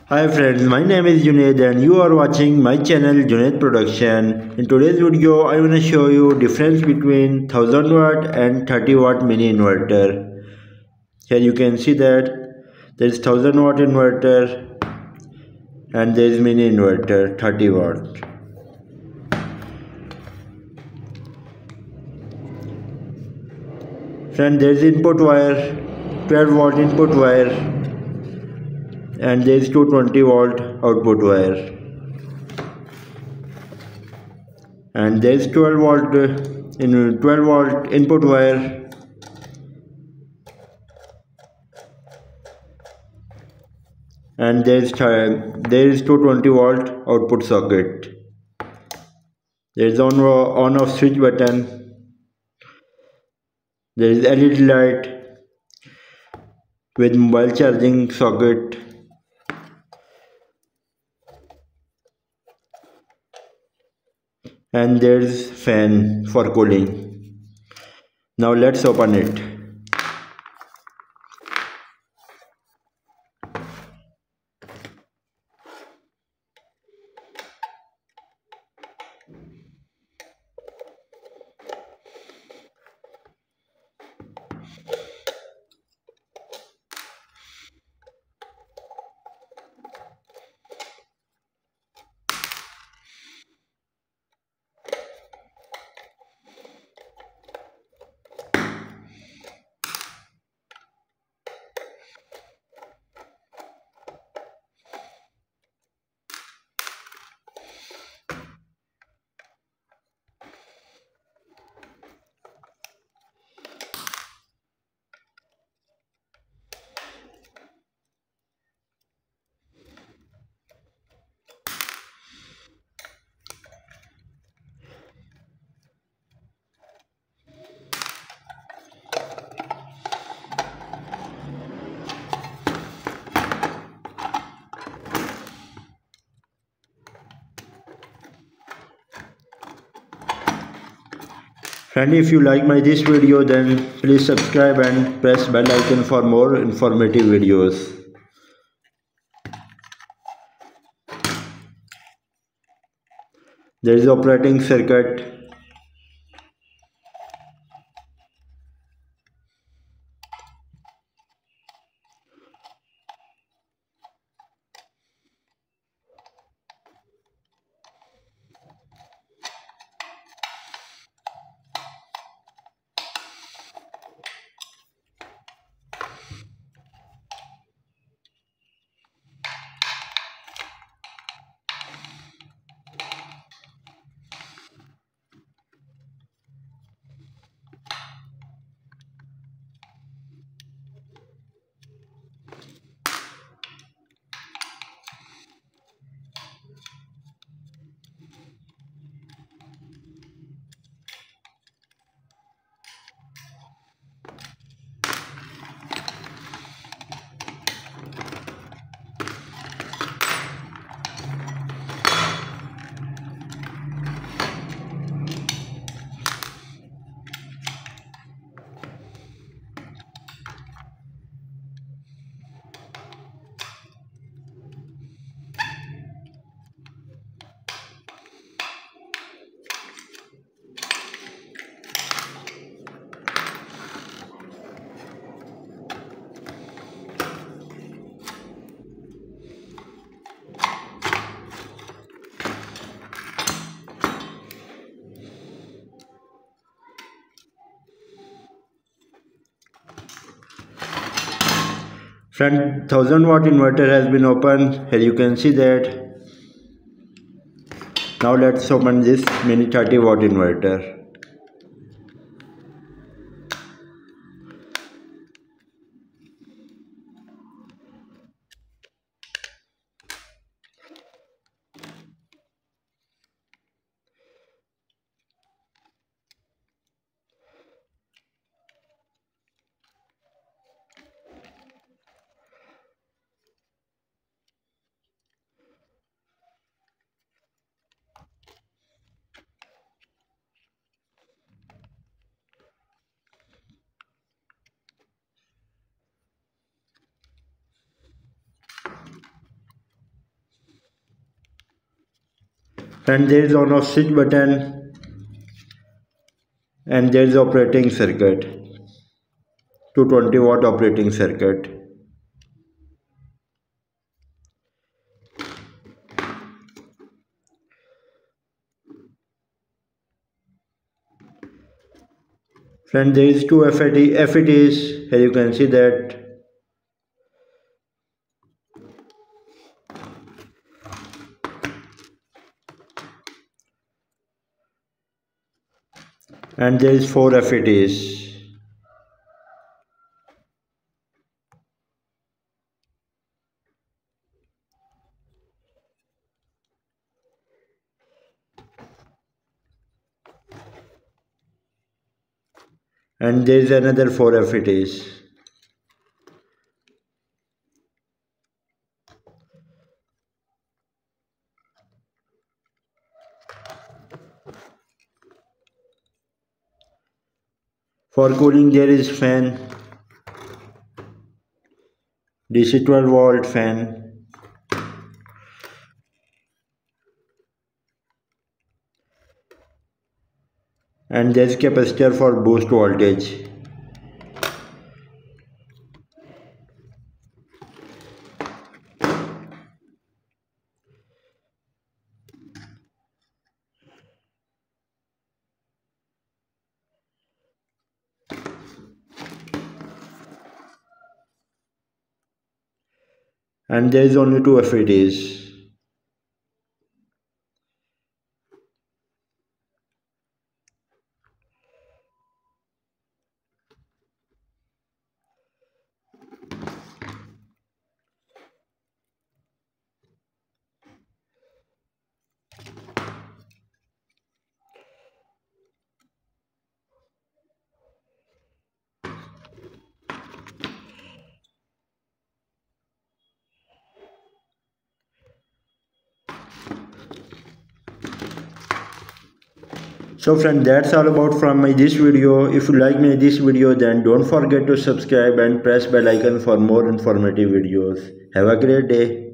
Hi friends, my name is Junaid and you are watching my channel Junaid Production. In today's video, I want to show you difference between 1000 watt and 30 watt mini inverter. Here you can see that there is 1000 watt inverter and there is mini inverter 30 watt. Friend, there is input wire, 12 watt input wire and there is 220 volt output wire. And there is 12 volt input wire and there is 220 volt output socket. There is on off switch button. There is LED light with mobile charging socket. And there is fan for cooling. Now let's open it. Friend, if you like this video, then please subscribe and press bell icon for more informative videos. There is operating circuit. Friend, 1000 watt inverter has been opened. Here you can see that. Now let's open this mini 30 watt inverter. And there is on off switch button, and there is operating circuit, 220 watt operating circuit. Friend, there is two FETs. Here you can see that. And there is four FETs. And there is another four FETs. For cooling there is fan, DC 12 volt fan. And there is capacitor for boost voltage. And there is only two FETs. So friend, that's all about from this video. If you like this video, then don't forget to subscribe and press bell icon for more informative videos. Have a great day.